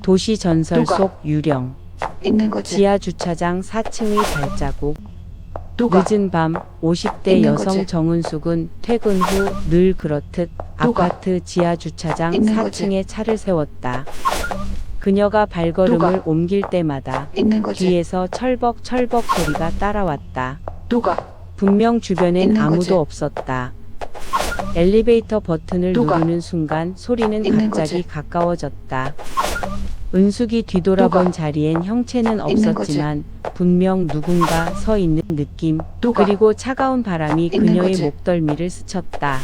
도시 전설 누가? 속 유령. 있는 거지. 지하 주차장 4층의 발자국. 누가? 늦은 밤 50대 있는 여성 거지. 정은숙은 퇴근 후 늘 그렇듯 누가? 아파트 지하 주차장 있는 거지. 4층에 차를 세웠다. 그녀가 발걸음을 누가? 옮길 때마다 있는 거지. 뒤에서 철벅철벅 소리가 따라왔다. 누가? 분명 주변엔 있는 아무도 거지. 없었다. 엘리베이터 버튼을 누가? 누르는 순간 소리는 있는 갑자기 거지. 가까워졌다. 은숙이 뒤돌아본 누가? 자리엔 형체는 있는 없었지만 분명 누군가 서 있는 느낌. 누가? 그리고 차가운 바람이 있는 그녀의 거지. 목덜미를 스쳤다.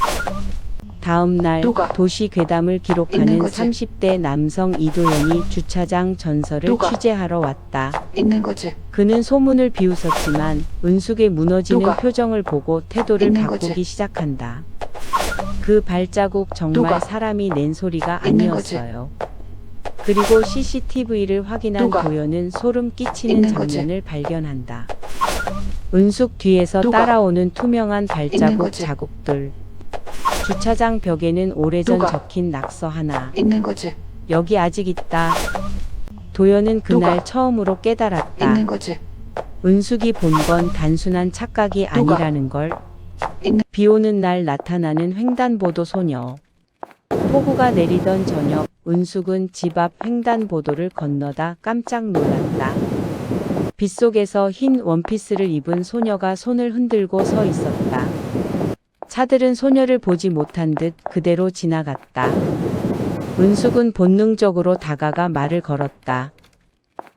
다음 날 누가? 도시 괴담을 있는 기록하는 거지. 30대 남성 이도현이 주차장 전설을 누가? 취재하러 왔다. 있는 거지. 그는 소문을 비웃었지만 은숙의 무너지는 누가? 표정을 보고 태도를 있는 바꾸기 거지. 시작한다. 그 발자국 정말 누가? 사람이 낸 소리가 있는 거지. 아니었어요. 그리고 CCTV를 확인한 누가? 도연은 소름 끼치는 있는 거지. 장면을 발견한다. 은숙 뒤에서 누가? 따라오는 투명한 있는 발자국 거지. 자국들. 주차장 벽에는 오래전 누가? 적힌 낙서 하나. 있는 거지. 여기 아직 있다. 도연은 그날 누가? 처음으로 깨달았다. 있는 거지. 은숙이 본 건 단순한 착각이 누가? 아니라는 걸. 있는 비 오는 날 나타나는 횡단보도 소녀. 폭우가 내리던 저녁, 은숙은 집 앞 횡단보도를 건너다 깜짝 놀랐다. 빗속에서 흰 원피스를 입은 소녀가 손을 흔들고 서 있었다. 차들은 소녀를 보지 못한 듯 그대로 지나갔다. 은숙은 본능적으로 다가가 말을 걸었다.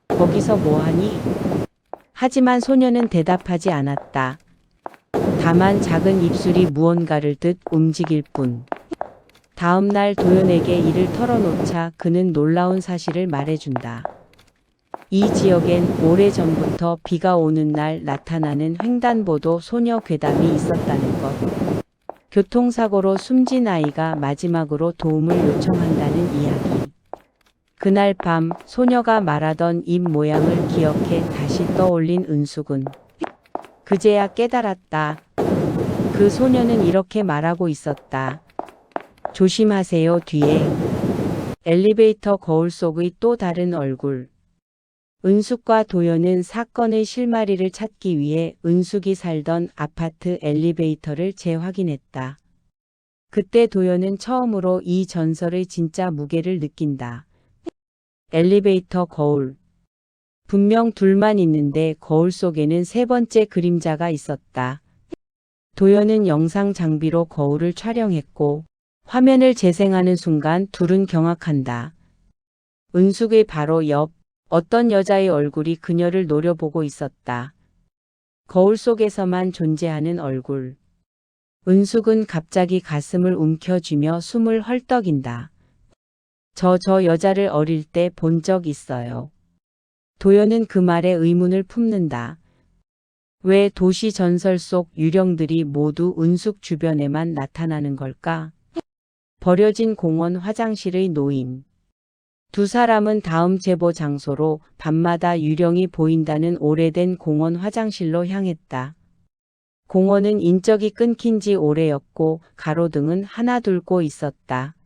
거기서 뭐하니? 하지만 소녀는 대답하지 않았다. 다만 작은 입술이 무언가를 듯 움직일 뿐. 다음 날 도연에게 이를 털어놓자 그는 놀라운 사실을 말해준다. 이 지역엔 오래전부터 비가 오는 날 나타나는 횡단보도 소녀 괴담이 있었다는 것. 교통사고로 숨진 아이가 마지막으로 도움을 요청한다는 이야기. 그날 밤 소녀가 말하던 입 모양을 기억해 다시 떠올린 은숙은 그제야 깨달았다. 그 소녀는 이렇게 말하고 있었다. 조심하세요. 뒤에. 엘리베이터 거울 속의 또 다른 얼굴. 은숙과 도연은 사건의 실마리를 찾기 위해 은숙이 살던 아파트 엘리베이터를 재확인했다. 그때 도연은 처음으로 이 전설의 진짜 무게를 느낀다. 엘리베이터 거울. 분명 둘만 있는데 거울 속에는 세 번째 그림자가 있었다. 도연은 영상 장비로 거울을 촬영했고 화면을 재생하는 순간 둘은 경악한다. 은숙의 바로 옆 어떤 여자의 얼굴이 그녀를 노려보고 있었다. 거울 속에서만 존재하는 얼굴. 은숙은 갑자기 가슴을 움켜쥐며 숨을 헐떡인다. 저 여자를 어릴 때 본 적 있어요. 도연은 그 말에 의문을 품는다. 왜 도시 전설 속 유령들이 모두 은숙 주변에만 나타나는 걸까? 버려진 공원 화장실의 노인. 두 사람은 다음 제보 장소로 밤마다 유령이 보인다는 오래된 공원 화장실로 향했다. 공원은 인적이 끊긴 지 오래였고 가로등은 하나 둘고 있었다.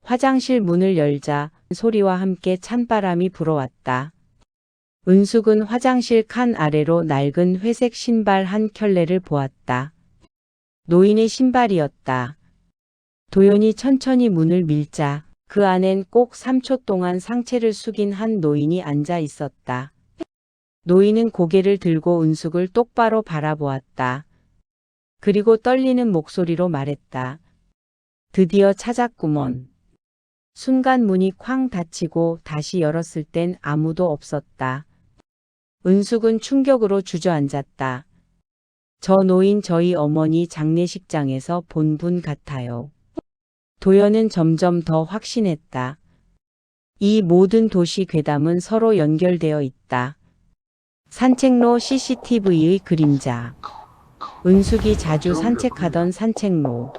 화장실 문을 열자 소리와 함께 찬바람이 불어왔다. 은숙은 화장실 칸 아래로 낡은 회색 신발 한 켤레를 보았다. 노인의 신발이었다. 도연이 천천히 문을 밀자 그 안엔 꼭 3초 동안 상체를 숙인 한 노인이 앉아 있었다. 노인은 고개를 들고 은숙을 똑바로 바라보았다. 그리고 떨리는 목소리로 말했다. 드디어 찾았구먼. 순간 문이 쾅 닫히고 다시 열었을 땐 아무도 없었다. 은숙은 충격으로 주저앉았다. 저 노인 저희 어머니 장례식장에서 본 분 같아요. 도연은 점점 더 확신했다. 이 모든 도시 괴담은 서로 연결되어 있다. 산책로 CCTV의 그림자. 은숙이 자주 산책하던 산책로.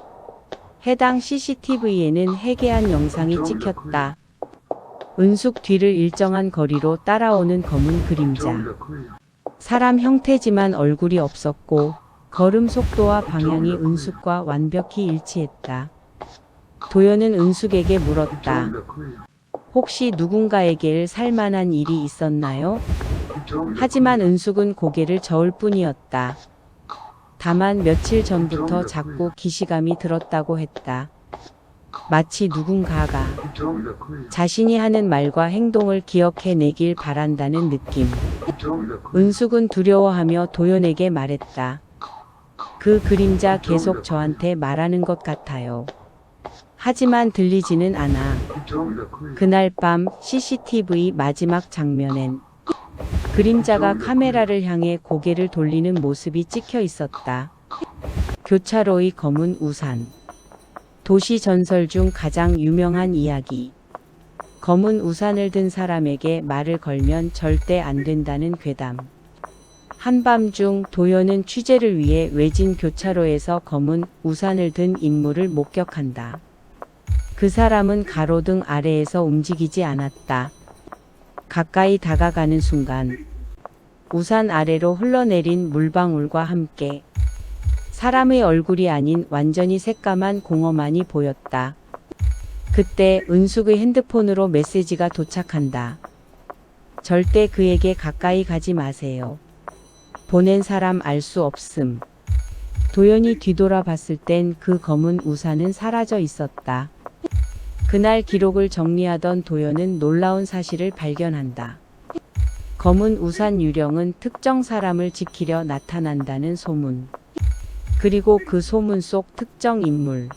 해당 CCTV에는 해괴한 영상이 찍혔다. 은숙 뒤를 일정한 거리로 따라오는 검은 그림자. 사람 형태지만 얼굴이 없었고 걸음 속도와 방향이 은숙과 완벽히 일치했다. 도연은 은숙에게 물었다. 혹시 누군가에게 살만한 일이 있었나요? 하지만 은숙은 고개를 저을 뿐이었다. 다만 며칠 전부터 자꾸 기시감이 들었다고 했다. 마치 누군가가 자신이 하는 말과 행동을 기억해내길 바란다는 느낌. 은숙은 두려워하며 도연에게 말했다. 그 그림자 계속 저한테 말하는 것 같아요. 하지만 들리지는 않아. 그날 밤 CCTV 마지막 장면엔 그림자가 카메라를 향해 고개를 돌리는 모습이 찍혀 있었다. 교차로의 검은 우산. 도시 전설 중 가장 유명한 이야기. 검은 우산을 든 사람에게 말을 걸면 절대 안 된다는 괴담. 한밤중 도연은 취재를 위해 외진 교차로에서 검은 우산을 든 인물을 목격한다. 그 사람은 가로등 아래에서 움직이지 않았다. 가까이 다가가는 순간 우산 아래로 흘러내린 물방울과 함께 사람의 얼굴이 아닌 완전히 새까만 공허만이 보였다. 그때 은숙의 핸드폰으로 메시지가 도착한다. 절대 그에게 가까이 가지 마세요. 보낸 사람 알 수 없음. 도연이 뒤돌아봤을 땐 그 검은 우산은 사라져 있었다. 그날 기록을 정리하던 도연은 놀라운 사실을 발견한다. 검은 우산 유령은 특정 사람을 지키려 나타난다는 소문. 그리고 그 소문 속 특정 인물.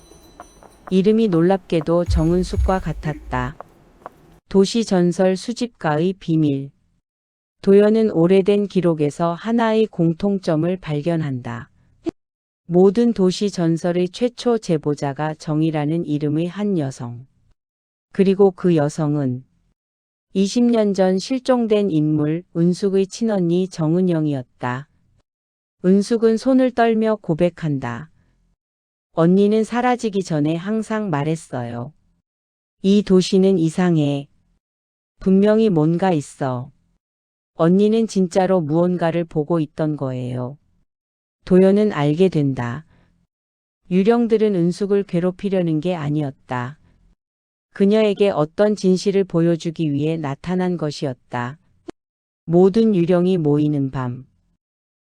이름이 놀랍게도 정은숙과 같았다. 도시 전설 수집가의 비밀. 도연은 오래된 기록에서 하나의 공통점을 발견한다. 모든 도시 전설의 최초 제보자가 정이라는 이름의 한 여성. 그리고 그 여성은 20년 전 실종된 인물 은숙의 친언니 정은영이었다. 은숙은 손을 떨며 고백한다. 언니는 사라지기 전에 항상 말했어요. 이 도시는 이상해. 분명히 뭔가 있어. 언니는 진짜로 무언가를 보고 있던 거예요. 도연은 알게 된다. 유령들은 은숙을 괴롭히려는 게 아니었다. 그녀에게 어떤 진실을 보여주기 위해 나타난 것이었다. 모든 유령이 모이는 밤.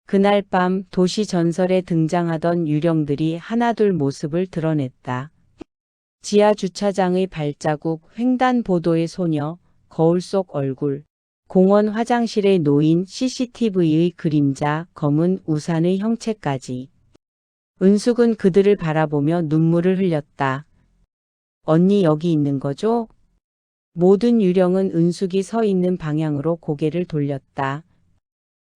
그날 밤 도시 전설에 등장하던 유령들이 하나둘 모습을 드러냈다. 지하 주차장의 발자국, 횡단보도의 소녀, 거울 속 얼굴, 공원 화장실에 놓인 CCTV의 그림자, 검은 우산의 형체까지. 은숙은 그들을 바라보며 눈물을 흘렸다. 언니 여기 있는 거죠? 모든 유령은 은숙이 서 있는 방향으로 고개를 돌렸다.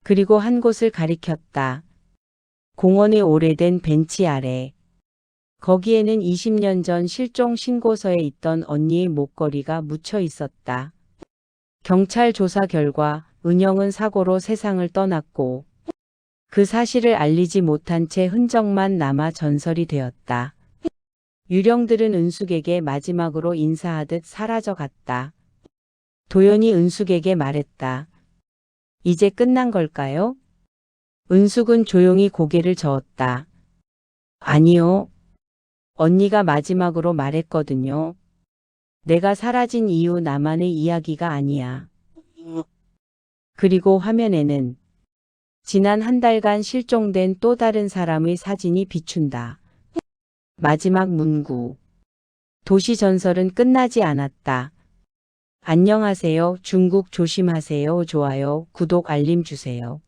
그리고 한 곳을 가리켰다. 공원의 오래된 벤치 아래. 거기에는 20년 전 실종 신고서에 있던 언니의 목걸이가 묻혀 있었다. 경찰 조사 결과 은영은 사고로 세상을 떠났고 그 사실을 알리지 못한 채 흔적만 남아 전설이 되었다. 유령들은 은숙에게 마지막으로 인사하듯 사라져갔다. 도연이 은숙에게 말했다. 이제 끝난 걸까요? 은숙은 조용히 고개를 저었다. 아니요. 언니가 마지막으로 말했거든요. 내가 사라진 이유 나만의 이야기가 아니야. 그리고 화면에는 지난 한 달간 실종된 또 다른 사람의 사진이 비춘다. 마지막 문구. 도시 전설은 끝나지 않았다. 안녕하세요. 중국 조심하세요. 좋아요, 구독, 알림 주세요.